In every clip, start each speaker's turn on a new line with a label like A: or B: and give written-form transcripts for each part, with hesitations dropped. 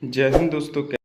A: जय हिंद दोस्तों। क्या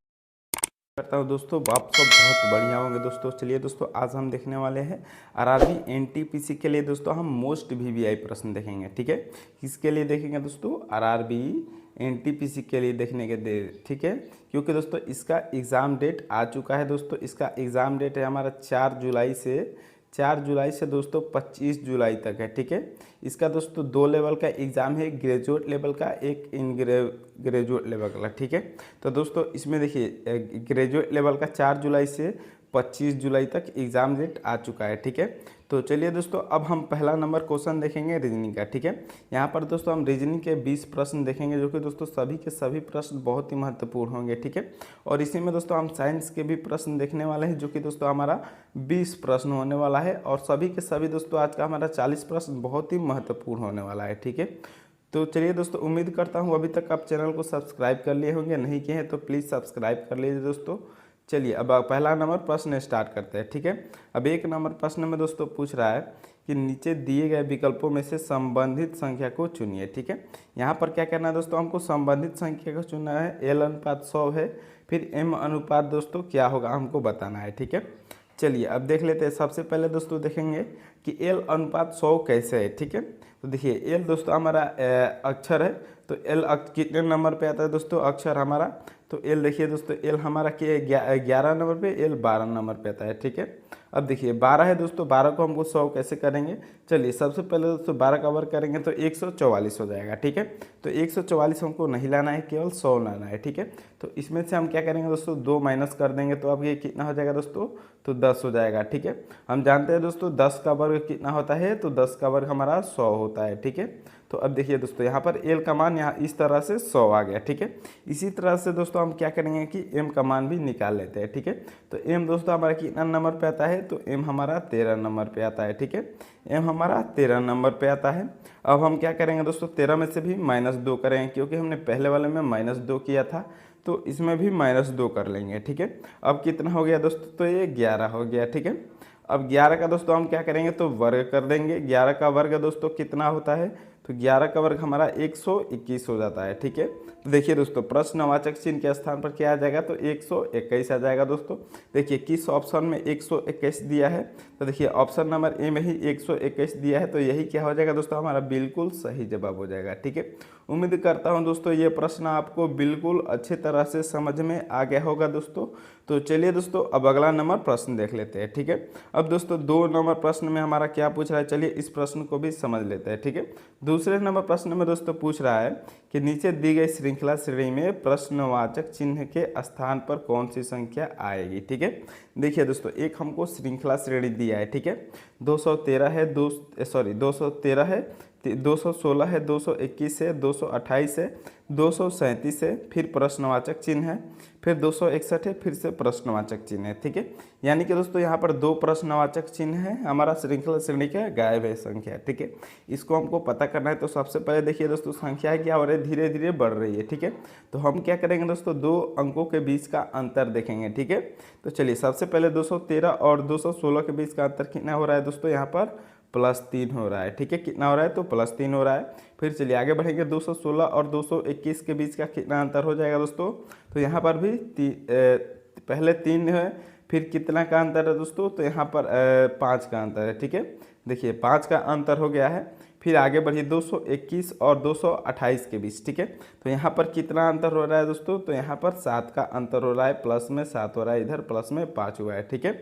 A: करता हूँ दोस्तों, आप सब बहुत बढ़िया होंगे दोस्तों। चलिए दोस्तों, आज हम देखने वाले हैं आरआरबी एनटीपीसी के लिए दोस्तों हम मोस्ट वीवीआई प्रश्न देखेंगे। ठीक है, किसके लिए देखेंगे दोस्तों? आरआरबी एनटीपीसी के लिए देखने के दे। ठीक है, क्योंकि दोस्तों इसका एग्ज़ाम डेट आ चुका है दोस्तों। इसका एग्ज़ाम डेट है हमारा 4 जुलाई से दोस्तों 25 जुलाई तक है। ठीक है, इसका दोस्तों 2 लेवल का एग्ज़ाम है, ग्रेजुएट लेवल का, एक इन ग्रेजुएट लेवल का। ठीक है, तो दोस्तों इसमें देखिए ग्रेजुएट लेवल का 4 जुलाई से 25 जुलाई तक एग्ज़ाम डेट आ चुका है। ठीक है, तो चलिए दोस्तों अब हम पहला नंबर क्वेश्चन देखेंगे रीजनिंग का। ठीक है, यहाँ पर दोस्तों हम रीजनिंग के 20 प्रश्न देखेंगे, जो कि दोस्तों सभी के सभी प्रश्न बहुत ही महत्वपूर्ण होंगे। ठीक है, और इसी में दोस्तों हम साइंस के भी प्रश्न देखने वाले हैं, जो कि दोस्तों हमारा 20 प्रश्न होने वाला है, और सभी के सभी दोस्तों आज का हमारा 40 प्रश्न बहुत ही महत्वपूर्ण होने वाला है। ठीक है, तो चलिए दोस्तों, उम्मीद करता हूँ अभी तक आप चैनल को सब्सक्राइब कर लिए होंगे, नहीं किए हैं तो प्लीज़ सब्सक्राइब कर लीजिए दोस्तों। चलिए अब पहला नंबर प्रश्न स्टार्ट करते हैं। ठीक है, अब एक नंबर प्रश्न में दोस्तों पूछ रहा है कि नीचे दिए गए विकल्पों में से संबंधित संख्या को चुनिए। ठीक है, यहाँ पर क्या करना है दोस्तों, हमको संबंधित संख्या को चुनना है। एल अनुपात 100 है, फिर एम अनुपात दोस्तों क्या होगा हमको बताना है। ठीक है, चलिए अब देख लेते हैं। सबसे पहले दोस्तों देखेंगे कि एल अनुपात 100 कैसे है। ठीक है, तो देखिए एल दोस्तों हमारा अक्षर है, तो एल कितने नंबर पे आता है दोस्तों अक्षर हमारा? तो एल देखिए दोस्तों, एल हमारा क्या 11 नंबर पे, एल 12 नंबर पे आता है। ठीक है, अब देखिए 12 है दोस्तों, 12 को हमको 100 कैसे करेंगे? चलिए सबसे पहले दोस्तों 12 का वर्ग करेंगे तो 144 हो जाएगा। ठीक है, तो 144 हमको नहीं लाना है, केवल 100 लाना है। ठीक है, तो इसमें से हम क्या करेंगे दोस्तों, 2 माइनस कर देंगे, तो अब ये कितना हो जाएगा दोस्तों? तो 10 हो जाएगा। ठीक है, हम जानते हैं दोस्तों 10 का वर्ग कितना होता है, तो 10 का वर्ग हमारा 100 होता है। ठीक है, तो अब देखिए दोस्तों यहाँ पर एल का मान यहाँ इस तरह से 100 आ गया। ठीक है, इसी तरह से दोस्तों हम क्या करेंगे कि एम का मान भी निकाल लेते हैं। ठीक है, तो एम दोस्तों हमारा कितना नंबर पे आता है? तो एम हमारा 13 नंबर पे आता है। ठीक है, एम हमारा 13 नंबर पे आता है। अब हम क्या करेंगे दोस्तों, 13 में से भी -2 करेंगे, क्योंकि हमने पहले वाले में -2 किया था, तो इसमें भी -2 कर लेंगे। ठीक है, अब कितना हो गया दोस्तों? तो ये 11 हो गया। ठीक है, अब 11 का दोस्तों हम क्या करेंगे, तो वर्ग कर देंगे। 11 का वर्ग दोस्तों कितना होता है? तो 11 का वर्ग हमारा 121 हो जाता है। ठीक है, तो देखिए दोस्तों प्रश्नवाचक चिन्ह के स्थान पर क्या आ जाएगा? तो 121 आ जाएगा दोस्तों। देखिए किस ऑप्शन में 121 दिया है? तो देखिए ऑप्शन नंबर ए में ही 121 दिया है, तो यही क्या हो जाएगा दोस्तों? हमारा बिल्कुल सही जवाब हो जाएगा। ठीक है, उम्मीद करता हूं दोस्तों ये प्रश्न आपको बिल्कुल अच्छे तरह से समझ में आ गया होगा दोस्तों। तो चलिए दोस्तों अब अगला नंबर प्रश्न देख लेते हैं। ठीक है, अब दोस्तों 2 नंबर प्रश्न में हमारा क्या पूछ रहा है, चलिए इस प्रश्न को भी समझ लेते हैं। ठीक है, दूसरे नंबर प्रश्न में दोस्तों पूछ रहा है कि नीचे दी गई श्रृंखला श्रेणी में प्रश्नवाचक चिन्ह के स्थान पर कौन सी संख्या आएगी? ठीक है, देखिए दोस्तों एक हमको श्रृंखला श्रेणी दिया है। ठीक है, 213 है, 213 है, 216 है, 221 है, 228 है, 237 है, फिर प्रश्नवाचक चिन्ह है, फिर 261 है, फिर से प्रश्नवाचक चिन्ह है। ठीक है, यानी कि दोस्तों यहाँ पर 2 प्रश्नवाचक चिन्ह है, हमारा श्रृंखला श्रेणी का गायब है संख्या। ठीक है, इसको हमको पता करना है। तो सबसे पहले देखिए दोस्तों संख्या क्या हो रही है, धीरे धीरे बढ़ रही है। ठीक है, तो हम क्या करेंगे दोस्तों, 2 अंकों के बीच का अंतर देखेंगे। ठीक है, तो चलिए सबसे पहले 213 और 216 के बीच का अंतर कितना हो रहा है दोस्तों? यहाँ पर +3 हो रहा है। ठीक है, कितना हो रहा है? तो +3 हो रहा है। फिर चलिए आगे बढ़ेंगे, 216 और 221 के बीच का कितना अंतर हो जाएगा दोस्तों? तो यहाँ पर भी पहले 3 है, फिर कितना का अंतर है दोस्तों? तो यहाँ पर 5 का अंतर है। ठीक है, देखिए 5 का अंतर हो गया है। फिर आगे बढ़िए 221 और 228 के बीच। ठीक है, तो यहाँ पर कितना अंतर हो रहा है दोस्तों? तो यहाँ पर 7 का अंतर हो रहा है, प्लस में 7 हो रहा है, इधर प्लस में 5 हुआ है। ठीक है,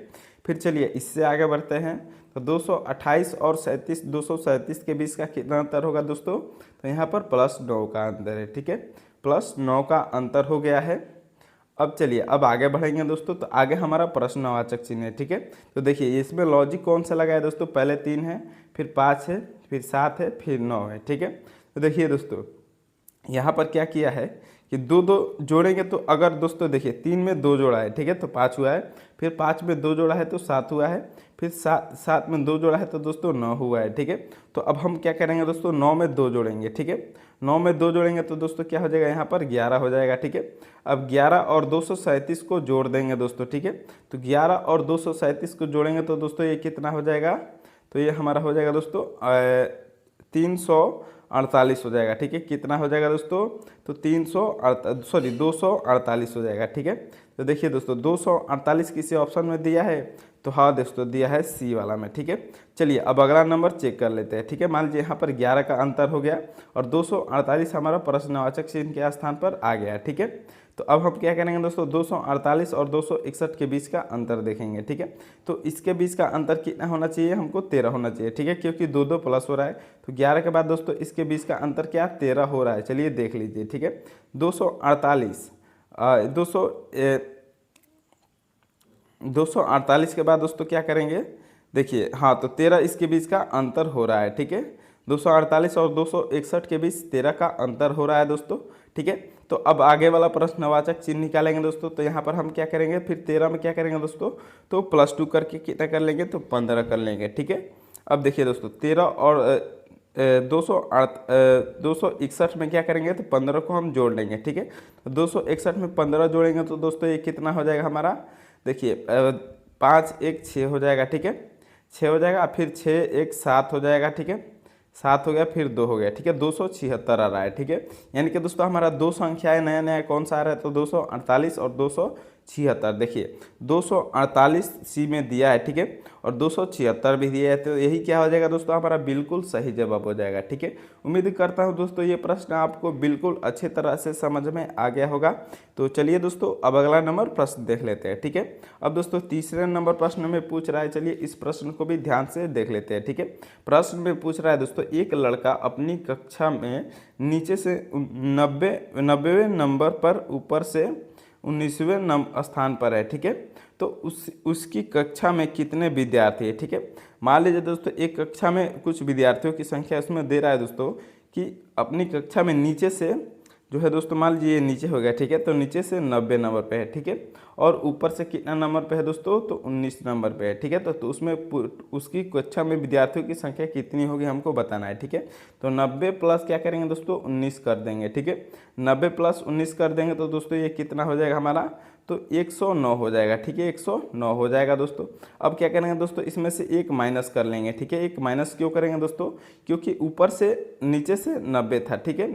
A: फिर चलिए इससे आगे बढ़ते हैं, तो 228 और 237 के बीच का कितना अंतर होगा दोस्तों? तो यहाँ पर +9 का अंतर है। ठीक है, +9 का अंतर हो गया है। अब चलिए अब आगे बढ़ेंगे दोस्तों, तो आगे हमारा प्रश्नवाचक चिन्ह है। ठीक है, तो देखिए इसमें लॉजिक कौन सा लगा है दोस्तों? पहले 3 है, फिर 5 है, फिर 7 है, फिर 9 है। ठीक है, तो देखिए दोस्तों यहाँ पर क्या किया है कि 2 जोड़ेंगे, तो अगर दोस्तों देखिए 3 में 2 जोड़ा है, ठीक है, तो 5 हुआ है, फिर 5 में 2 जोड़ा है तो 7 हुआ है, फिर 7 में 2 जोड़ा है तो दोस्तों 9 हुआ है। ठीक है, तो अब हम क्या करेंगे दोस्तों, 9 में 2 जोड़ेंगे। ठीक है, 9 में 2 जोड़ेंगे तो दोस्तों क्या हो जाएगा? यहाँ पर 11 हो जाएगा। ठीक है, अब 11 और 237 को जोड़ देंगे दोस्तों। ठीक है, तो 11 और 237 को जोड़ेंगे तो दोस्तों ये कितना हो जाएगा? तो ये हमारा हो जाएगा दोस्तों 300 248 हो जाएगा। ठीक है, कितना हो जाएगा दोस्तों? तो 248 हो जाएगा। ठीक है, तो देखिए दोस्तों 248 किसी ऑप्शन में दिया है, तो हाँ दोस्तों दिया है सी वाला में। ठीक है, चलिए अब अगला नंबर चेक कर लेते हैं। ठीक है, मान लीजिए यहाँ पर 11 का अंतर हो गया और 248 हमारा प्रश्नवाचक चिन्ह के स्थान पर आ गया। ठीक है, तो अब हम क्या करेंगे दोस्तों? 248 और 261 के बीच का अंतर देखेंगे। ठीक है, तो इसके बीच का अंतर कितना होना चाहिए? हमको 13 होना चाहिए। ठीक है, क्योंकि दो दो प्लस हो रहा है, तो 11 के बाद दोस्तों इसके बीच का अंतर क्या? 13 हो रहा है। चलिए देख लीजिए। ठीक है, 248 के बाद दोस्तों क्या करेंगे? देखिए हाँ, तो 13 इसके बीच का अंतर हो रहा है। ठीक है, 248 और 261 के बीच 13 का अंतर हो रहा है दोस्तों। ठीक है, तो अब आगे वाला प्रश्नवाचक चिन्ह निकालेंगे दोस्तों। तो यहाँ पर हम क्या करेंगे? फिर 13 में क्या करेंगे दोस्तों? तो +2 करके कितना कर लेंगे? तो 15 कर लेंगे। ठीक है, अब देखिए दोस्तों 13 और 261 में क्या करेंगे? तो 15 को हम जोड़ लेंगे। ठीक है, तो 261 में 15 जोड़ेंगे तो दोस्तों ये कितना हो जाएगा हमारा? देखिए 5 1 6 हो जाएगा। ठीक है, 6 हो जाएगा, फिर 6 1 7 हो जाएगा। ठीक है, 7 हो गया, फिर 2 हो गया। ठीक है, 276 आ रहा है। ठीक है, यानी कि दोस्तों हमारा दो संख्याएं नया नया कौन सा आ रहा है? तो 248 और 276। देखिए 248 सी में दिया है। ठीक है, और 276 भी दिया है, तो यही क्या हो जाएगा दोस्तों? हमारा बिल्कुल सही जवाब हो जाएगा। ठीक है, उम्मीद करता हूं दोस्तों ये प्रश्न आपको बिल्कुल अच्छे तरह से समझ में आ गया होगा। तो चलिए दोस्तों अब अगला नंबर प्रश्न देख लेते हैं। ठीक है, अब दोस्तों तीसरे नंबर प्रश्न में पूछ रहा है, चलिए इस प्रश्न को भी ध्यान से देख लेते हैं। ठीक है, प्रश्न में पूछ रहा है दोस्तों, एक लड़का अपनी कक्षा में नीचे से 90वें नंबर पर ऊपर से 19वें स्थान पर है। ठीक है, तो उसकी कक्षा में कितने विद्यार्थी है? ठीक है, मान लीजिए दोस्तों एक कक्षा में कुछ विद्यार्थियों की संख्या उसमें दे रहा है दोस्तों कि अपनी कक्षा में नीचे से जो है दोस्तों, मान लीजिए ये नीचे हो गया। ठीक है, तो नीचे से 90 नंबर पे है। ठीक है, और ऊपर से कितना नंबर पे है दोस्तों? तो 19 नंबर पे है। ठीक है, तो उसमें उसकी कक्षा में विद्यार्थियों की संख्या कितनी होगी हमको बताना है। ठीक है, तो 90 प्लस क्या करेंगे दोस्तों? 19 कर देंगे। ठीक है, 90 प्लस 19 कर देंगे तो दोस्तों ये कितना हो जाएगा हमारा? तो 109 हो जाएगा। ठीक है, 109 हो जाएगा दोस्तों। अब क्या करेंगे दोस्तों? इसमें से एक माइनस कर लेंगे। ठीक है, एक माइनस क्यों करेंगे दोस्तों? क्योंकि ऊपर से नीचे से 90 था। ठीक है,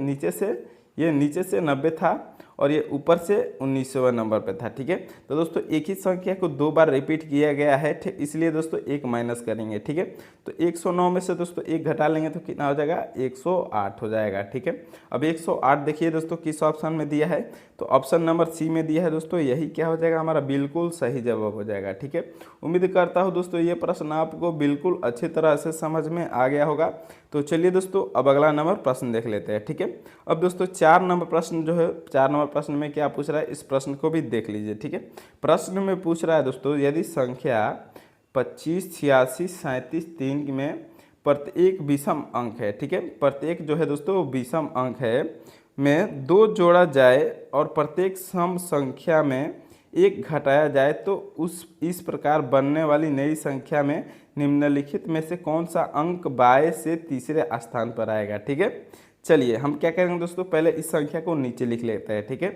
A: नीचे से 90 था और ये ऊपर से 19वें नंबर पे था। ठीक है, तो दोस्तों एक ही संख्या को दो बार रिपीट किया गया है, ठीक, इसलिए दोस्तों एक माइनस करेंगे। ठीक है, तो 109 में से दोस्तों एक घटा लेंगे तो कितना हो जाएगा? 108 हो जाएगा। ठीक है, अब 108 देखिए दोस्तों किस ऑप्शन में दिया है? तो ऑप्शन नंबर सी में दिया है दोस्तों। यही क्या हो जाएगा? हमारा बिल्कुल सही जवाब हो जाएगा। ठीक है, उम्मीद करता हूँ दोस्तों ये प्रश्न आपको बिल्कुल अच्छी तरह से समझ में आ गया होगा। तो चलिए दोस्तों अब अगला नंबर प्रश्न देख लेते हैं। ठीक है, अब दोस्तों 4 नंबर प्रश्न जो है, 4 नंबर प्रश्न में क्या पूछ रहा है इस प्रश्न को भी देख लीजिए। ठीक है, प्रश्न में पूछ रहा है दोस्तों, यदि संख्या 25 86 37 3 में प्रत्येक विषम अंक है। ठीक है, प्रत्येक जो है दोस्तों विषम अंक है में 2 जोड़ा जाए और प्रत्येक सम संख्या में 1 घटाया जाए तो इस प्रकार बनने वाली नई संख्या में निम्नलिखित में से कौन सा अंक बाएं से तीसरे स्थान पर आएगा। ठीक है, चलिए हम क्या करेंगे दोस्तों? पहले इस संख्या को नीचे लिख लेते हैं। ठीक है,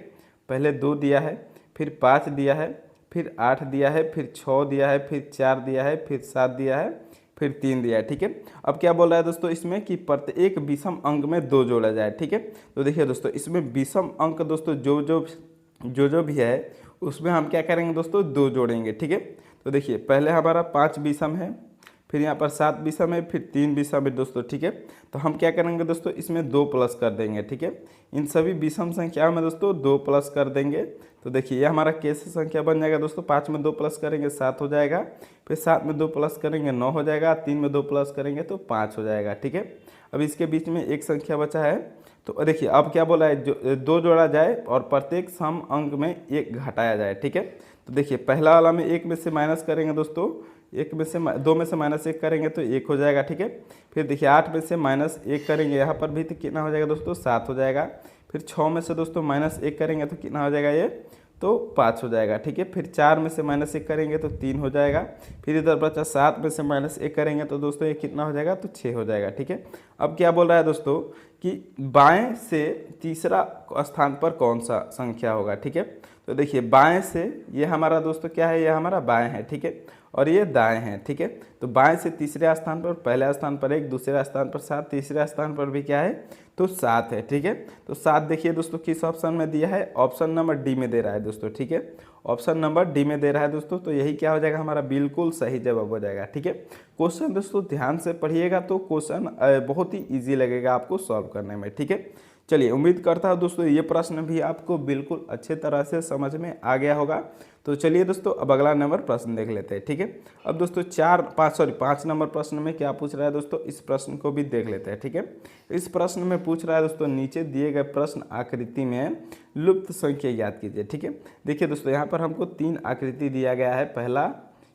A: पहले 2 दिया है, फिर 5 दिया है, फिर 8 दिया है, फिर 6 दिया है, फिर 4 दिया है, फिर 7 दिया है, फिर 3 दिया है। ठीक है, अब क्या बोल रहा है दोस्तों इसमें कि प्रत्येक विषम अंक में 2 जोड़ा जाए। ठीक है, तो देखिए दोस्तों इसमें विषम अंक दोस्तों जो भी है उसमें हम क्या करेंगे दोस्तों? 2 जोड़ेंगे। ठीक है, तो देखिए पहले हमारा 5 विषम है, फिर यहाँ पर 7 विषम है, फिर 3 विषम है दोस्तों। ठीक है, तो हम क्या करेंगे दोस्तों? इसमें 2 प्लस कर देंगे। ठीक है, इन सभी विषम संख्याओं में दोस्तों 2 प्लस कर देंगे। तो देखिए ये हमारा कैसे संख्या बन जाएगा दोस्तों? 5 में 2 प्लस करेंगे 7 हो जाएगा, फिर 7 में 2 प्लस करेंगे 9 हो जाएगा, 3 में 2 प्लस करेंगे तो 5 हो जाएगा। ठीक है, अब इसके बीच में एक संख्या बचा है, तो देखिए अब क्या बोला है? 2 जोड़ा जाए और प्रत्येक सम अंक में 1 घटाया जाए। ठीक है, तो देखिए पहला वाला में 1 में से माइनस करेंगे दोस्तों, 2 में से -1 करेंगे तो 1 हो जाएगा। ठीक है, फिर देखिए 8 में से -1 करेंगे यहाँ पर भी तो कितना हो जाएगा दोस्तों? 7 हो जाएगा। फिर 6 में से दोस्तों -1 करेंगे तो कितना हो जाएगा? ये तो 5 हो जाएगा। ठीक है, फिर 4 में से -1 करेंगे तो 3 हो जाएगा। फिर इधर बचा 7 में से -1 करेंगे तो दोस्तों ये कितना हो जाएगा? तो 6 हो जाएगा। ठीक है, अब क्या बोल रहा है दोस्तों कि बाएं से तीसरा स्थान पर कौन सा संख्या होगा। ठीक है, तो देखिए बाएं से ये हमारा दोस्तों क्या है? ये हमारा बाएं है। ठीक है, और ये दाएं हैं, ठीक है। तो बाएं से तीसरे स्थान पर, पहले स्थान पर 1, दूसरे स्थान पर 7, तीसरे स्थान पर भी क्या है तो 7 है, ठीक है। तो 7 देखिए दोस्तों किस ऑप्शन में दिया है, ऑप्शन नंबर डी में दे रहा है दोस्तों, ठीक है। ऑप्शन नंबर डी में दे रहा है दोस्तों, तो यही क्या हो जाएगा हमारा बिल्कुल सही जवाब हो जाएगा, ठीक है। क्वेश्चन दोस्तों ध्यान से पढ़िएगा तो क्वेश्चन बहुत ही ईजी लगेगा आपको सॉल्व करने में, ठीक है। चलिए उम्मीद करता हूँ दोस्तों ये प्रश्न भी आपको बिल्कुल अच्छे तरह से समझ में आ गया होगा। तो चलिए दोस्तों अब अगला नंबर प्रश्न देख लेते हैं, ठीक है। अब दोस्तों 5 नंबर प्रश्न में क्या पूछ रहा है दोस्तों, इस प्रश्न को भी देख लेते हैं, ठीक है। इस प्रश्न में पूछ रहा है दोस्तों, नीचे दिए गए प्रश्न आकृति में लुप्त संख्या ज्ञात कीजिए, ठीक है। देखिए दोस्तों यहाँ पर हमको 3 आकृति दिया गया है, पहला,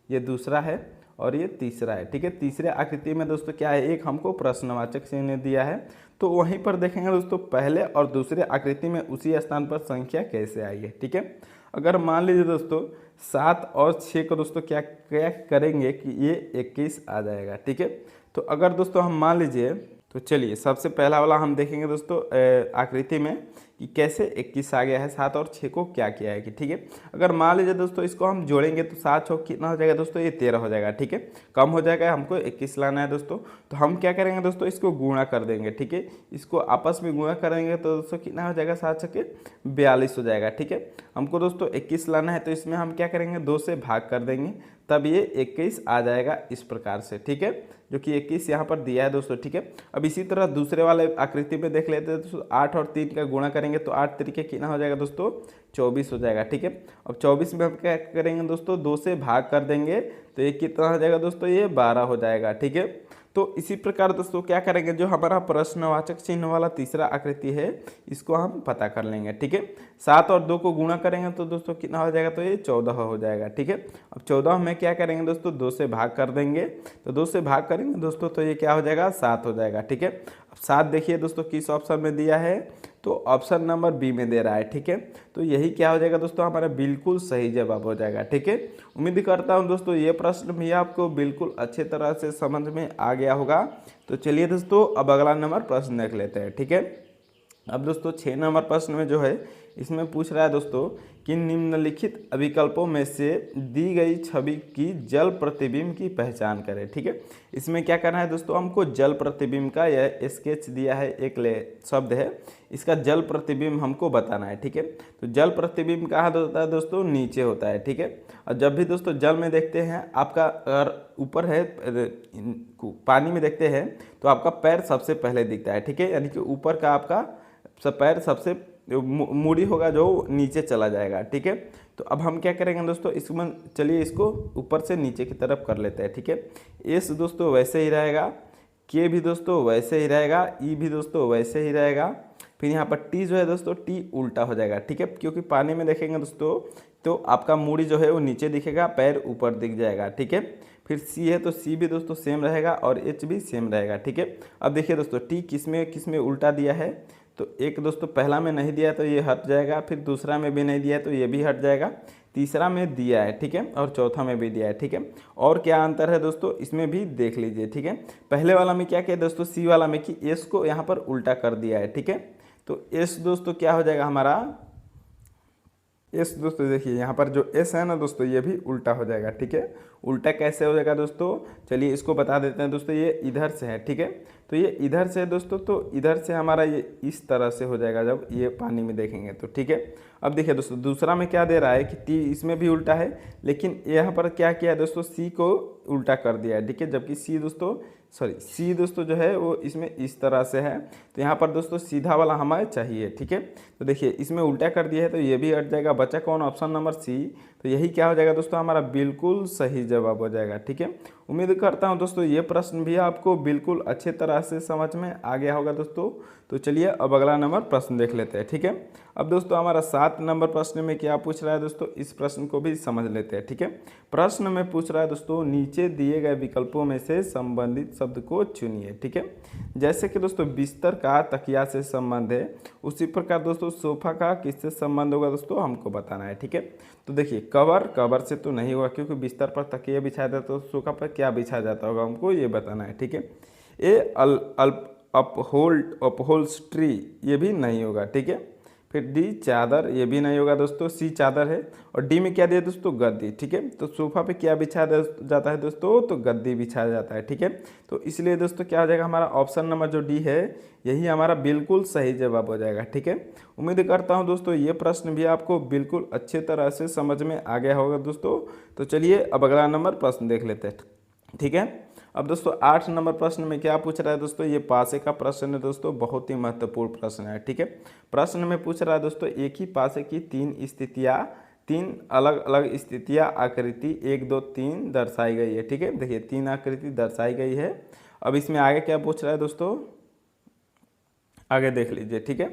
A: ये दूसरा है और ये तीसरा है, ठीक है। तीसरे आकृति में दोस्तों क्या है, एक हमको प्रश्नवाचक चिन्ह दिया है। तो वहीं पर देखेंगे दोस्तों पहले और दूसरे आकृति में उसी स्थान पर संख्या कैसे आई है, ठीक है। अगर मान लीजिए दोस्तों 7 और 6 को दोस्तों क्या क्या करेंगे कि ये 21 आ जाएगा, ठीक है। तो अगर दोस्तों हम मान लीजिए, तो चलिए सबसे पहला वाला हम देखेंगे दोस्तों आकृति में कि कैसे 21 आ गया है, 7 और 6 को क्या किया है कि, ठीक है। अगर मान लीजिए दोस्तों इसको हम जोड़ेंगे तो 7 6 कितना हो जाएगा दोस्तों, ये 13 हो जाएगा, ठीक है। कम हो जाएगा, हमको 21 लाना है दोस्तों। तो हम क्या करेंगे दोस्तों, इसको गुणा कर देंगे, ठीक है। इसको आपस में गुणा करेंगे तो दोस्तों कितना हो जाएगा, 7 6 42 हो जाएगा, ठीक है। हमको दोस्तों 21 लाना है तो इसमें हम क्या करेंगे, 2 से भाग कर देंगे, तब ये 21 आ जाएगा इस प्रकार से, ठीक है। जो कि 21 यहाँ पर दिया है दोस्तों, ठीक है। अब इसी तरह दूसरे वाले आकृति में देख लेते हैं दोस्तों, 8 और 3 का गुणा करेंगे तो 8 तरीके कितना हो जाएगा दोस्तों, 24 हो जाएगा, ठीक है। अब 24 में हम क्या करेंगे दोस्तों, 2 से भाग कर देंगे तो ये कितना हो जाएगा दोस्तों, ये 12 हो जाएगा, ठीक है। तो इसी प्रकार दोस्तों क्या करेंगे, जो हमारा प्रश्नवाचक चिन्ह वाला तीसरा आकृति है इसको हम पता कर लेंगे, ठीक है। 7 और 2 को गुणा करेंगे तो दोस्तों कितना हो जाएगा, तो ये 14 हो जाएगा, ठीक है। अब 14 में क्या करेंगे दोस्तों, 2 से भाग कर देंगे, तो 2 से भाग करेंगे दोस्तों तो ये क्या हो जाएगा, 7 हो जाएगा, ठीक है। अब 7 देखिए दोस्तों किस ऑप्शन में दिया है, तो ऑप्शन नंबर बी में दे रहा है, ठीक है। तो यही क्या हो जाएगा दोस्तों, हमारा बिल्कुल सही जवाब हो जाएगा, ठीक है। उम्मीद करता हूं दोस्तों ये प्रश्न भी आपको बिल्कुल अच्छे तरह से समझ में आ गया होगा। तो चलिए दोस्तों अब अगला नंबर प्रश्न देख लेते हैं, ठीक है। अब दोस्तों 6 नंबर प्रश्न में जो है इसमें पूछ रहा है दोस्तों कि निम्नलिखित विकल्पों में से दी गई छवि की जल प्रतिबिंब की पहचान करें, ठीक है। इसमें क्या करना है दोस्तों, हमको जल प्रतिबिंब का यह स्केच दिया है, एक शब्द है, इसका जल प्रतिबिंब हमको बताना है, ठीक है। तो जल प्रतिबिंब कहाँ होता है दोस्तों, नीचे होता है, ठीक है। और जब भी दोस्तों जल में देखते हैं, आपका अगर ऊपर है पानी में देखते हैं तो आपका पैर सबसे पहले दिखता है, ठीक है। यानी कि ऊपर का आपका पैर सबसे मूड़ी होगा जो नीचे चला जाएगा, ठीक है। तो अब हम क्या करेंगे दोस्तों, इसमें चलिए इसको ऊपर से नीचे की तरफ कर लेते हैं, ठीक है। एस दोस्तों वैसे ही रहेगा, के भी दोस्तों वैसे ही रहेगा, ई भी दोस्तों वैसे ही रहेगा, फिर यहाँ पर टी जो है दोस्तों, टी उल्टा हो जाएगा, ठीक है। क्योंकि पानी में देखेंगे दोस्तों तो आपका मूड़ी जो है वो नीचे दिखेगा, पैर ऊपर दिख जाएगा, ठीक है। फिर सी है तो सी भी दोस्तों सेम रहेगा और एच भी सेम रहेगा, ठीक है। अब देखिए दोस्तों टी किस में उल्टा दिया है, तो एक दोस्तों पहला में नहीं दिया तो ये हट जाएगा, फिर दूसरा में भी नहीं दिया तो ये भी हट जाएगा, तीसरा में दिया है, ठीक है, और चौथा में भी दिया है, ठीक है। और क्या अंतर है दोस्तों, इसमें भी देख लीजिए, ठीक है। पहले वाला में क्या किया दोस्तों, सी वाला में कि एस को यहाँ पर उल्टा कर दिया है, ठीक है। तो एस दोस्तों क्या हो जाएगा हमारा, एस दोस्तों देखिए यहाँ पर जो एस है ना दोस्तों, ये भी उल्टा हो जाएगा, ठीक है। उल्टा कैसे हो जाएगा दोस्तों, चलिए इसको बता देते हैं दोस्तों, ये इधर से है, ठीक है। तो ये इधर से है दोस्तों, तो इधर से हमारा ये इस तरह से हो जाएगा जब ये पानी में देखेंगे तो, ठीक है। अब देखिए दोस्तों दूसरा में क्या दे रहा है कि टी इसमें भी उल्टा है, लेकिन यहाँ पर क्या किया है दोस्तों, सी को उल्टा कर दिया है, ठीक है। जबकि सी दोस्तों जो है वो इसमें इस तरह से है, तो यहाँ पर दोस्तों सीधा वाला हमें चाहिए, ठीक है। तो देखिए इसमें उल्टा कर दिया है तो ये भी हट जाएगा, बचा कौन, ऑप्शन नंबर सी। तो यही क्या हो जाएगा दोस्तों, हमारा बिल्कुल सही जवाब हो जाएगा, ठीक है। उम्मीद करता हूँ दोस्तों ये प्रश्न भी आपको बिल्कुल अच्छे तरह से समझ में आ गया होगा दोस्तों। तो चलिए अब अगला नंबर प्रश्न देख लेते हैं, ठीक है। अब दोस्तों हमारा 7 नंबर प्रश्न में क्या पूछ रहा है दोस्तों, इस प्रश्न को भी समझ लेते हैं, ठीक है। प्रश्न में पूछ रहा है दोस्तों, नीचे दिए गए विकल्पों में से संबंधित शब्द को चुनिए, ठीक है। जैसे कि दोस्तों बिस्तर का तकिया से संबंध है, उसी प्रकार दोस्तों सोफा का किससे संबंध होगा दोस्तों, हमको बताना है, ठीक है। तो देखिए कवर से तो नहीं होगा, क्योंकि बिस्तर पर तकिया बिछाया जाता तो सोफा पर क्या बिछाया जाता होगा, हमको ये बताना है, ठीक है। ए अपहोल्स्ट्री ये भी नहीं होगा, ठीक है। फिर डी चादर, ये भी नहीं होगा दोस्तों, सी चादर है। और डी में क्या दिया दोस्तों, गद्दी। ठीक है, तो सोफा पे क्या बिछाया जाता है दोस्तों, तो गद्दी बिछाया जाता है। ठीक है, तो इसलिए दोस्तों क्या हो जाएगा, हमारा ऑप्शन नंबर जो डी है यही हमारा बिल्कुल सही जवाब हो जाएगा। ठीक है, उम्मीद करता हूँ दोस्तों ये प्रश्न भी आपको बिल्कुल अच्छे तरह से समझ में आ गया होगा दोस्तों। तो चलिए अब अगला नंबर प्रश्न देख लेते हैं। ठीक है, अब दोस्तों 8 नंबर प्रश्न में क्या पूछ रहा है दोस्तों, ये पासे का प्रश्न है दोस्तों, बहुत ही महत्वपूर्ण प्रश्न है। ठीक है, प्रश्न में पूछ रहा है दोस्तों, एक ही पासे की 3 स्थितियाँ, 3 अलग अलग स्थितियाँ आकृति 1 2 3 दर्शाई गई है। ठीक है, देखिए 3 आकृति दर्शाई गई है। अब इसमें आगे क्या पूछ रहा है दोस्तों, आगे देख लीजिए। ठीक है,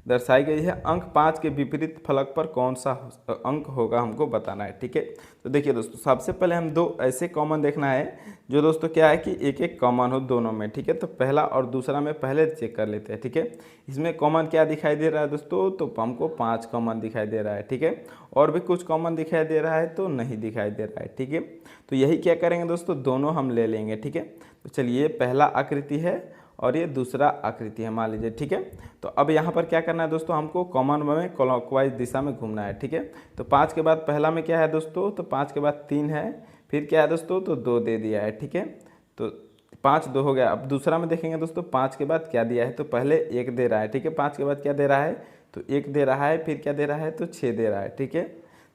A: दर्शाई गई है, अंक 5 के विपरीत फलक पर कौन सा अंक होगा हमको बताना है। ठीक है, तो देखिए दोस्तों सबसे पहले हम दो ऐसे कॉमन देखना है जो दोस्तों क्या है कि एक एक कॉमन हो दोनों में। ठीक है, तो पहला और दूसरा में पहले चेक कर लेते हैं। ठीक है, इसमें कॉमन क्या दिखाई दे रहा है दोस्तों, तो हमको 5 कॉमन दिखाई दे रहा है। ठीक है, और भी कुछ कॉमन दिखाई दे रहा है तो नहीं दिखाई दे रहा है। ठीक है, तो यही क्या करेंगे दोस्तों, दोनों हम ले लेंगे। ठीक है, तो चलिए पहला आकृति है और ये दूसरा आकृति है मान लीजिए। ठीक है, तो अब यहाँ पर क्या करना है दोस्तों, हमको कॉमन में क्लॉकवाइज दिशा में घूमना है। ठीक है, तो 5 के बाद पहला में क्या है दोस्तों, तो 5 के बाद 3 है, फिर क्या है दोस्तों, तो 2 दे दिया है। ठीक है, तो 5 2 हो गया। अब दूसरा में देखेंगे दोस्तों 5 के बाद क्या दिया है, तो पहले 1 दे रहा है। ठीक है, 5 के बाद क्या दे रहा है, तो 1 दे रहा है, फिर क्या दे रहा है, तो 6 दे रहा है। ठीक है,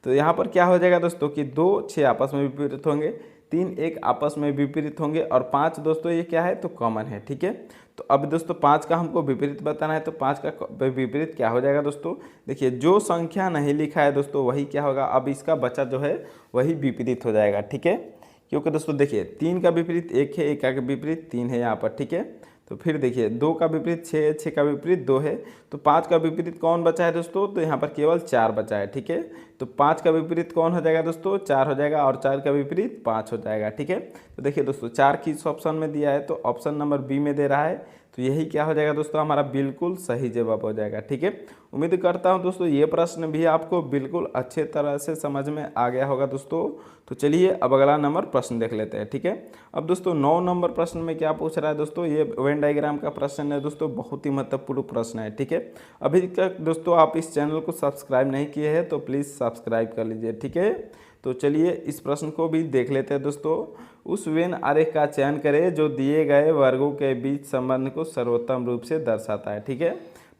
A: तो यहाँ पर क्या हो जाएगा दोस्तों कि 2 6 आपस में विपरीत होंगे, 3 1 आपस में विपरीत होंगे, और 5 दोस्तों ये क्या है, तो कॉमन है। ठीक है, तो अब दोस्तों 5 का हमको विपरीत बताना है, तो 5 का विपरीत क्या हो जाएगा दोस्तों, देखिए जो संख्या नहीं लिखा है दोस्तों वही क्या होगा, अब इसका बचा जो है वही विपरीत हो जाएगा। ठीक है, क्योंकि दोस्तों देखिए 3 का विपरीत 1 है, 1 का विपरीत 3 है यहाँ पर। ठीक है, तो फिर देखिए 2 का विपरीत 6 है, 6 का विपरीत 2 है, तो 5 का विपरीत कौन बचा है दोस्तों, तो यहाँ पर केवल 4 बचा है। ठीक है, तो 5 का विपरीत कौन हो जाएगा दोस्तों, 4 हो जाएगा, और 4 का विपरीत 5 हो जाएगा। ठीक है, तो देखिए दोस्तों 4 किस ऑप्शन में दिया है, तो ऑप्शन नंबर बी में दे रहा है, तो यही क्या हो जाएगा दोस्तों, हमारा बिल्कुल सही जवाब हो जाएगा। ठीक है, उम्मीद करता हूँ दोस्तों ये प्रश्न भी आपको बिल्कुल अच्छे तरह से समझ में आ गया होगा दोस्तों। तो चलिए अब अगला नंबर प्रश्न देख लेते हैं। ठीक है, अब दोस्तों 9 नंबर प्रश्न में क्या पूछ रहा है दोस्तों, ये वेन डायग्राम का प्रश्न है दोस्तों, बहुत ही महत्वपूर्ण प्रश्न है। ठीक है, अभी तक दोस्तों आप इस चैनल को सब्सक्राइब नहीं किए हैं तो प्लीज़ सब्सक्राइब कर लीजिए। ठीक है, तो चलिए इस प्रश्न को भी देख लेते हैं दोस्तों। उस वेन आरेख का चयन करें जो दिए गए वर्गों के बीच संबंध को सर्वोत्तम रूप से दर्शाता है। ठीक है,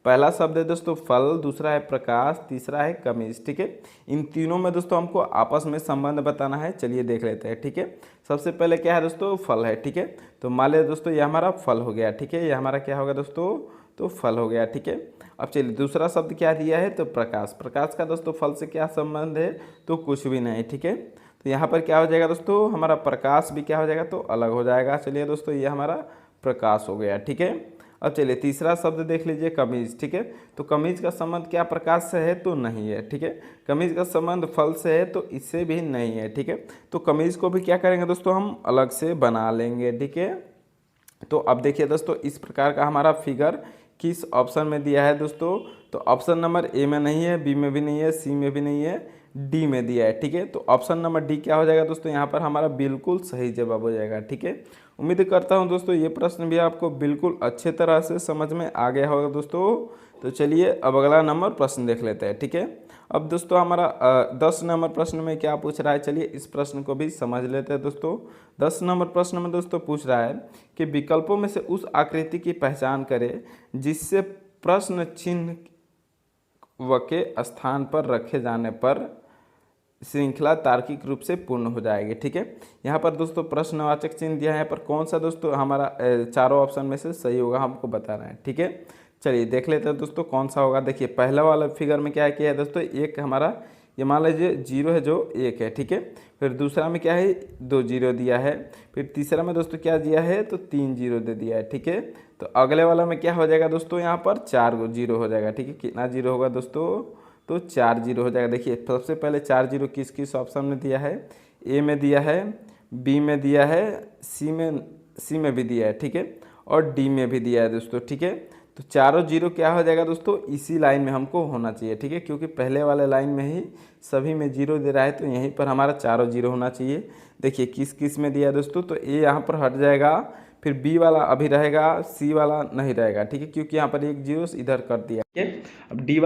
A: पहला शब्द है दोस्तों फल, दूसरा है प्रकाश, तीसरा है कमीज। ठीक है, इन तीनों में दोस्तों हमको आपस में संबंध बताना है, चलिए देख लेते हैं। ठीक है, सबसे पहले क्या है दोस्तों, फल है। ठीक है, तो मान लिया दोस्तों ये हमारा फल हो गया। ठीक है, ये हमारा क्या होगा दोस्तों, तो फल हो गया। ठीक है, अब चलिए दूसरा शब्द क्या दिया है, तो प्रकाश। प्रकाश का दोस्तों फल से क्या संबंध है, तो कुछ भी नहीं। ठीक है, तो यहाँ पर क्या हो जाएगा दोस्तों, हमारा प्रकाश भी क्या हो जाएगा, तो अलग हो जाएगा। चलिए दोस्तों ये हमारा प्रकाश हो गया। ठीक है, अब चलिए तीसरा शब्द देख लीजिए कमीज। ठीक है, तो कमीज का संबंध क्या प्रकाश से है, तो नहीं है। ठीक है, कमीज का संबंध फल से है, तो इससे भी नहीं है। ठीक है, तो कमीज को भी क्या करेंगे दोस्तों, हम अलग से बना लेंगे। ठीक है, तो अब देखिए दोस्तों इस प्रकार का हमारा फिगर किस ऑप्शन में दिया है दोस्तों, तो ऑप्शन नंबर ए में नहीं है, बी में भी नहीं है, सी में भी नहीं है, डी में दिया है। ठीक है, तो ऑप्शन नंबर डी क्या हो जाएगा दोस्तों, यहाँ पर हमारा बिल्कुल सही जवाब हो जाएगा। ठीक है, उम्मीद करता हूँ दोस्तों ये प्रश्न भी आपको बिल्कुल अच्छे तरह से समझ में आ गया होगा दोस्तों। तो चलिए अब अगला नंबर प्रश्न देख लेते हैं। ठीक है, अब दोस्तों हमारा 10 नंबर प्रश्न में क्या पूछ रहा है, चलिए इस प्रश्न को भी समझ लेते हैं दोस्तों। 10 नंबर प्रश्न में दोस्तों पूछ रहा है कि विकल्पों में से उस आकृति की पहचान करें जिससे प्रश्न चिन्ह व के स्थान पर रखे जाने पर श्रृंखला तार्किक रूप से पूर्ण हो जाएगी। ठीक है, यहाँ पर दोस्तों प्रश्नवाचक चिन्ह दिया है, यहाँ पर कौन सा दोस्तों हमारा चारों ऑप्शन में से सही होगा हमको बताना है। ठीक है, चलिए देख लेते हैं दोस्तों कौन सा होगा। देखिए पहला वाला फिगर में क्या किया है दोस्तों, एक हमारा ये मान लीजिए 0 है जो 1 है। ठीक है, फिर दूसरा में क्या है 2 0 दिया है, फिर तीसरा में दोस्तों क्या दिया है, तो 3 0 दे दिया है। ठीक है, तो अगले वाला में क्या हो जाएगा दोस्तों, यहाँ पर 4 0 हो जाएगा। ठीक है, कितना 0 होगा दोस्तों, तो 4 0 हो जाएगा। देखिए सबसे पहले 4 0 किस किस ऑप्शन में दिया है, ए में दिया है, बी में दिया है, सी में भी दिया है। ठीक है, और डी में भी दिया है दोस्तों। ठीक है, तो चारों 0 क्या हो जाएगा दोस्तों, इसी लाइन में हमको होना चाहिए। ठीक है, क्योंकि पहले वाले लाइन में ही सभी में 0 दे रहा है, तो यहीं पर हमारा चारों 0 होना चाहिए। देखिए किस किस में दिया है दोस्तों, तो ए यहाँ पर हट जाएगा, फिर बी वाला अभी रहेगा, सी वाला नहीं रहेगा। ठीक है, क्योंकि यहाँ पर एक 0 इधर कर दिया। ठीक है, अब डी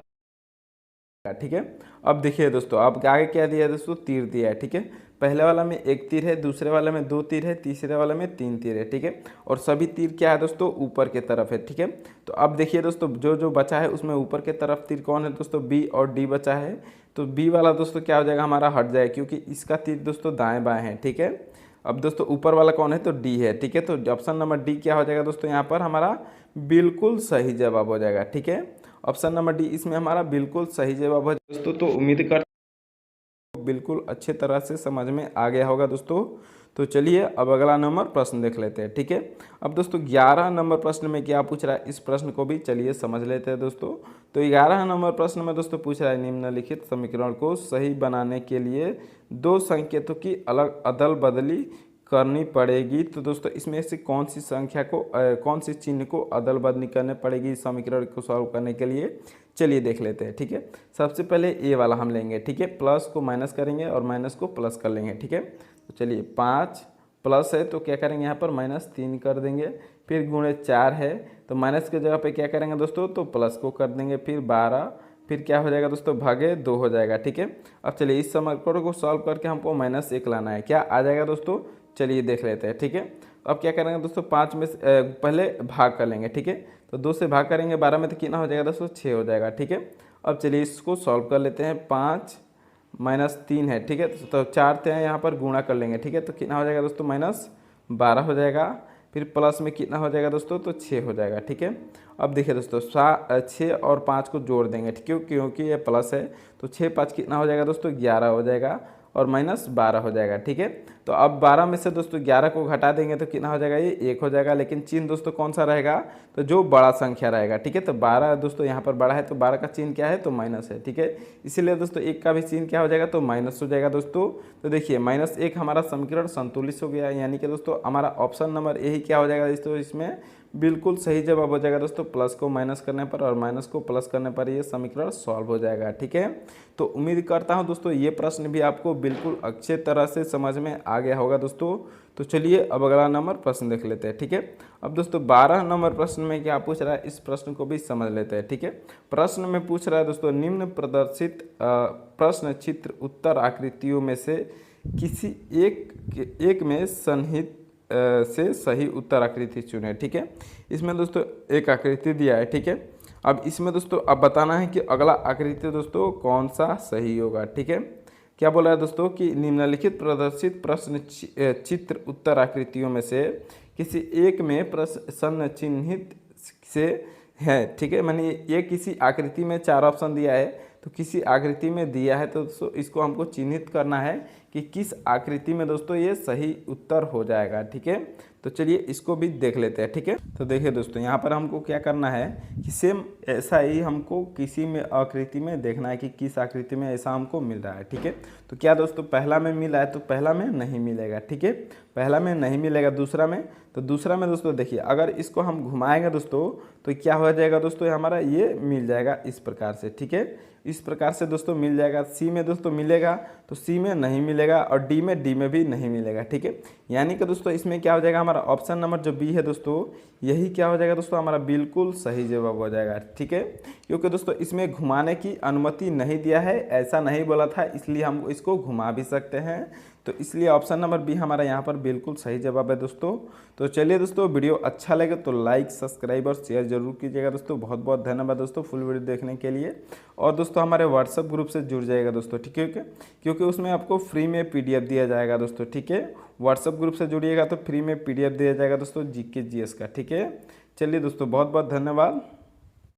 A: ठीक है। अब देखिए दोस्तों, अब आगे क्या दिया है दोस्तों, तीर दिया है, ठीक है। पहले वाला में एक तीर है, दूसरे वाले में दो तीर है, तीसरे वाले में तीन तीर है, ठीक है। और सभी तीर क्या है दोस्तों, ऊपर की तरफ है, ठीक है। तो अब देखिए दोस्तों, जो जो बचा है उसमें ऊपर की तरफ तीर कौन है दोस्तों, बी और डी बचा है। तो बी वाला दोस्तों क्या हो जाएगा, हमारा हट जाएगा, क्योंकि इसका तीर दोस्तों दाएँ बाएँ है, ठीक है। अब दोस्तों ऊपर वाला कौन है, तो डी है, ठीक है। तो ऑप्शन नंबर डी क्या हो जाएगा दोस्तों, यहाँ पर हमारा बिल्कुल सही जवाब हो जाएगा, ठीक है। ऑप्शन नंबर डी इसमें हमारा बिल्कुल सही जवाब है दोस्तों। तो उम्मीद कर बिल्कुल अच्छे तरह से समझ में आ गया होगा दोस्तों। तो चलिए अब अगला नंबर प्रश्न देख लेते हैं, ठीक है। अब दोस्तों 11 नंबर प्रश्न में क्या पूछ रहा है, इस प्रश्न को भी चलिए समझ लेते हैं दोस्तों। तो 11 नंबर प्रश्न में दोस्तों पूछ रहा है, निम्नलिखित समीकरण को सही बनाने के लिए दो संकेतों की अलग अदल बदली करनी पड़ेगी। तो दोस्तों इसमें से कौन सी संख्या को कौन सी चिन्ह को अदल बदली करनी पड़ेगी इस समीकरण को सॉल्व करने के लिए, चलिए देख लेते हैं, ठीक है। सबसे पहले ए वाला हम लेंगे, ठीक है। प्लस को माइनस करेंगे और माइनस को प्लस कर लेंगे, ठीक है। तो चलिए 5 प्लस है तो क्या करेंगे, यहाँ पर -3 कर देंगे। फिर गुणे 4 है तो माइनस के जगह पे क्या करेंगे दोस्तों, तो प्लस को कर देंगे। फिर 12, फिर क्या हो जाएगा दोस्तों, भागे 2 हो जाएगा, ठीक है। अब चलिए इस समीकरण को सॉल्व करके हमको -1 लाना है, क्या आ जाएगा दोस्तों, चलिए देख लेते हैं, ठीक है। अब क्या करेंगे दोस्तों, 5 में से पहले भाग कर लेंगे, ठीक है। तो 2 से भाग करेंगे 12 में तो कितना हो जाएगा दोस्तों, 6 हो जाएगा, ठीक है। अब चलिए इसको सॉल्व कर लेते हैं, 5 -3 है, ठीक है। तो 4 थे यहाँ पर गुणा कर लेंगे, ठीक है। तो कितना हो जाएगा दोस्तों, -12 हो जाएगा। फिर प्लस में कितना हो जाएगा दोस्तों, तो 6 हो जाएगा, ठीक है। अब देखिए दोस्तों 6 और 5 को जोड़ देंगे, ठीक है, क्योंकि ये प्लस है। तो 6 5 कितना हो जाएगा दोस्तों, 11 हो जाएगा और -12 हो जाएगा, ठीक है। तो अब 12 में से दोस्तों 11 को घटा देंगे तो कितना हो जाएगा, ये 1 हो जाएगा। लेकिन चिन्ह दोस्तों कौन सा रहेगा, तो जो बड़ा संख्या रहेगा, ठीक है। तो 12 दोस्तों यहाँ पर बड़ा है तो 12 का चिन्ह क्या है, तो माइनस है, ठीक है। इसीलिए दोस्तों 1 का भी चिन्ह क्या हो जाएगा, तो माइनस हो जाएगा दोस्तों। तो देखिए -1 हमारा समीकरण संतुलित हो गया, यानी कि दोस्तों हमारा ऑप्शन नंबर यही क्या हो जाएगा दोस्तों, इसमें बिल्कुल सही जवाब हो जाएगा दोस्तों। प्लस को माइनस करने पर और माइनस को प्लस करने पर ये समीकरण सॉल्व हो जाएगा, ठीक है। तो उम्मीद करता हूं दोस्तों ये प्रश्न भी आपको बिल्कुल अच्छे तरह से समझ में आ गया होगा दोस्तों। तो चलिए अब अगला नंबर प्रश्न देख लेते हैं, ठीक है। अब दोस्तों 12 नंबर प्रश्न में क्या पूछ रहा है, इस प्रश्न को भी समझ लेते हैं, ठीक है। प्रश्न में पूछ रहा है दोस्तों, निम्न प्रदर्शित प्रश्न चित्र उत्तर आकृतियों में से किसी एक में सन्निहित से सही उत्तर आकृति चुने, ठीक है। इसमें दोस्तों एक आकृति दिया है, ठीक है। अब इसमें दोस्तों अब बताना है कि अगला आकृति दोस्तों कौन सा सही होगा, ठीक है। क्या बोला है दोस्तों कि निम्नलिखित प्रदर्शित प्रश्न चित्र उत्तर आकृतियों में से किसी एक में प्रश्न चिन्हित से है, ठीक है। मानिए ये किसी आकृति में 4 ऑप्शन दिया है, तो किसी आकृति में दिया है तो दोस्तों इसको हमको चिन्हित करना है कि किस आकृति में दोस्तों ये सही उत्तर हो जाएगा, ठीक है। तो चलिए इसको भी देख लेते हैं, ठीक है। तो देखिए दोस्तों यहाँ पर हमको क्या करना है कि सेम ऐसा ही हमको किसी में आकृति में देखना है कि किस आकृति में ऐसा हमको मिल रहा है, ठीक है। तो क्या दोस्तों पहला में मिला है तो पहला में नहीं मिलेगा, ठीक है। पहला में नहीं मिलेगा, दूसरा में, तो दूसरा में दोस्तों देखिए अगर इसको हम घुमाएंगे दोस्तों तो क्या हो जाएगा दोस्तों, हमारा ये मिल जाएगा इस प्रकार से, ठीक है। इस प्रकार से दोस्तों मिल जाएगा। सी में दोस्तों मिलेगा तो सी में नहीं मिलेगा और डी में भी नहीं मिलेगा, ठीक है। यानी कि दोस्तों इसमें क्या हो जाएगा, हमारा ऑप्शन नंबर जो बी है दोस्तों यही क्या हो जाएगा दोस्तों, हमारा बिल्कुल सही जवाब हो जाएगा, ठीक है। क्योंकि दोस्तों इसमें घुमाने की अनुमति नहीं दिया है, ऐसा नहीं बोला था, इसलिए हम इसको घुमा भी सकते हैं। तो इसलिए ऑप्शन नंबर बी हमारा यहाँ पर बिल्कुल सही जवाब है दोस्तों। तो चलिए दोस्तों वीडियो अच्छा लगे तो लाइक सब्सक्राइब और शेयर जरूर कीजिएगा दोस्तों। बहुत बहुत धन्यवाद दोस्तों फुल वीडियो देखने के लिए। और दोस्तों हमारे व्हाट्सएप ग्रुप से जुड़ जाएगा दोस्तों, ठीक है, क्योंकि उसमें आपको फ्री में PDF दिया जाएगा दोस्तों, ठीक है। व्हाट्सएप ग्रुप से जुड़िएगा तो फ्री में PDF दिया जाएगा दोस्तों GK GS का, ठीक है। चलिए दोस्तों बहुत बहुत धन्यवाद।